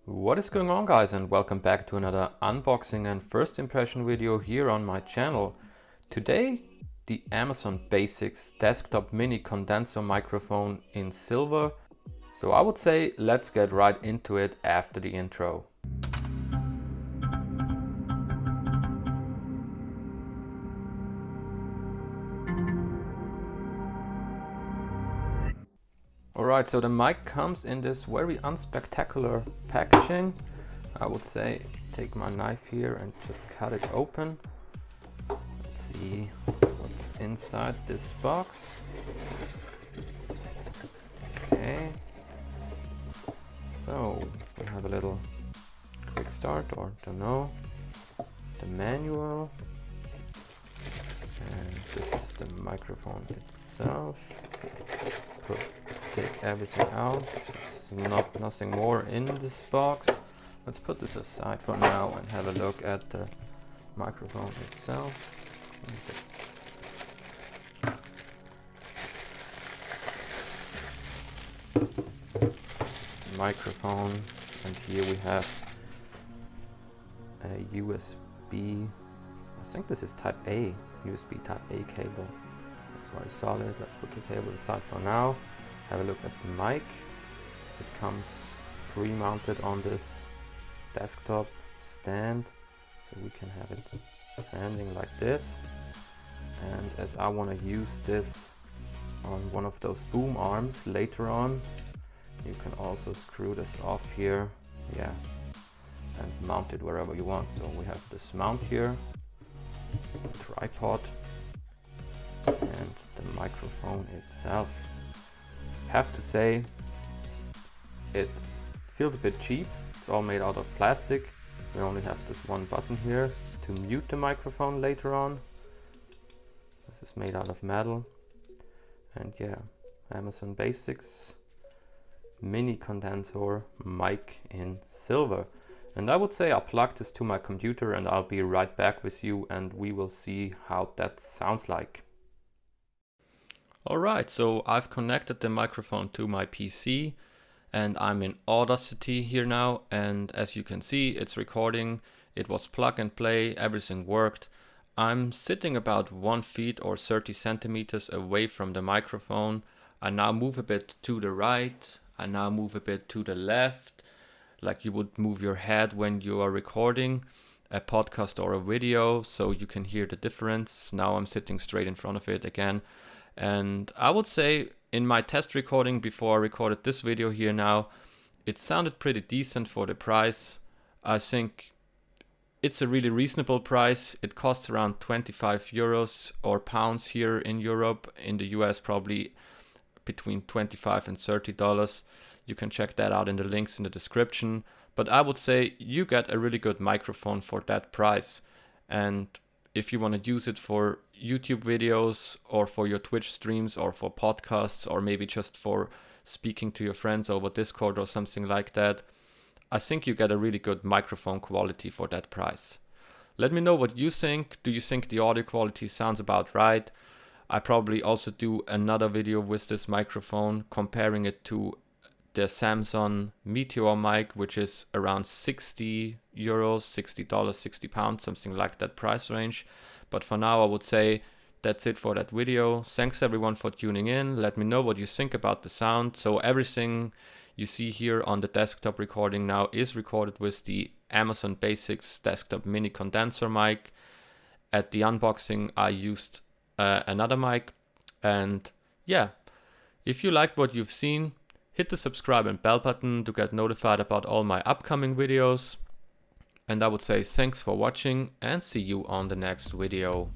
What is going on, guys, and welcome back to another unboxing and first impression video here on my channel. Today the Amazon Basics desktop mini condenser microphone in silver. So I would say let's get right into it after the intro. Alright, so the mic comes in this very unspectacular packaging. I would say take my knife here and just cut it open. Let's see what's inside this box. Okay, so we have a little quick start, or don't know, the manual, and this is the microphone itself. Take everything out. There's nothing more in this box. Let's put this aside for now and have a look at the microphone itself. Microphone, and here we have a USB. I think this is Type A, USB Type A cable. It's very solid. Let's put the cable aside for now. Have a look at the mic. It comes pre-mounted on this desktop stand, so we can have it standing like this. And as I want to use this on one of those boom arms later on, you can also screw this off here, and mount it wherever you want. So we have this mount here, tripod, and the microphone itself. Have to say, it feels a bit cheap. It's all made out of plastic. We only have this one button here to mute the microphone later on. This is made out of metal. And yeah, Amazon Basics mini condenser mic in silver. And I would say I'll plug this to my computer and I'll be right back with you and we will see how that sounds like. Alright, so I've connected the microphone to my PC and I'm in Audacity here now, and as you can see it's recording. It was plug and play, everything worked. I'm sitting about 1 feet or 30 centimeters away from the microphone. I now move a bit to the right, I now move a bit to the left, like you would move your head when you are recording a podcast or a video, so you can hear the difference. Now I'm sitting straight in front of it again. And I would say in my test recording before I recorded this video here now, it sounded pretty decent for the price. I think it's a really reasonable price. It costs around 25 euros or pounds here in Europe. In the US probably between $25 and $30. You can check that out in the links in the description. But I would say you get a really good microphone for that price. And if you want to use it for YouTube videos or for your Twitch streams or for podcasts or maybe just for speaking to your friends over Discord or something like that, I think you get a really good microphone quality for that price. Let me know what you think. Do you think the audio quality sounds about right? I probably also do another video with this microphone comparing it to the Samsung Meteor mic, which is around 60 euros, $60, 60 pounds, something like that price range. But for now, I would say that's it for that video. Thanks everyone for tuning in. Let me know what you think about the sound. So everything you see here on the desktop recording now is recorded with the Amazon Basics desktop mini condenser mic. At the unboxing, I used another mic. And yeah, if you liked what you've seen, hit the subscribe and bell button to get notified about all my upcoming videos. And I would say thanks for watching and see you on the next video.